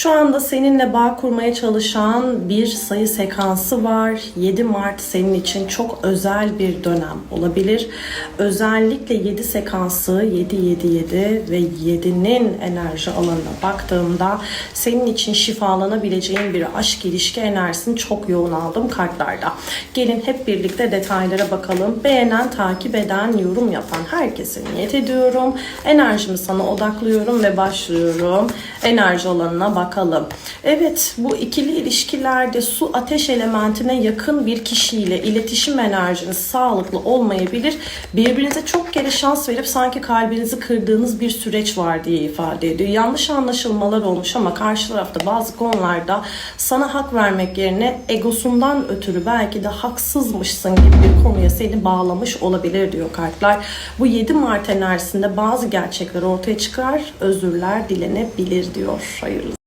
Şu anda seninle bağ kurmaya çalışan bir sayı sekansı var. 7 Mart senin için çok özel bir dönem olabilir. Özellikle 7 sekansı 777 ve 7'nin enerji alanına baktığımda senin için şifalanabileceğin bir aşk ilişki enerjisini çok yoğun aldım kartlarda. Gelin hep birlikte detaylara bakalım. Beğenen, takip eden, yorum yapan herkese niyet ediyorum. Enerjimi sana odaklıyorum ve başlıyorum. Enerji alanına bakalım. Evet, bu ikili ilişkilerde su ateş elementine yakın bir kişiyle iletişim enerjiniz sağlıklı olmayabilir. Birbirinize çok kere şans verip sanki kalbinizi kırdığınız bir süreç var diye ifade ediyor. Yanlış anlaşılmalar olmuş ama karşı tarafta bazı konularda sana hak vermek yerine egosundan ötürü belki de haksızmışsın gibi bir konuya seni bağlamış olabilir diyor kartlar. Bu 7 Mart enerjisinde bazı gerçekler ortaya çıkar, özürler dilenebilir diyor. Hayırlısı.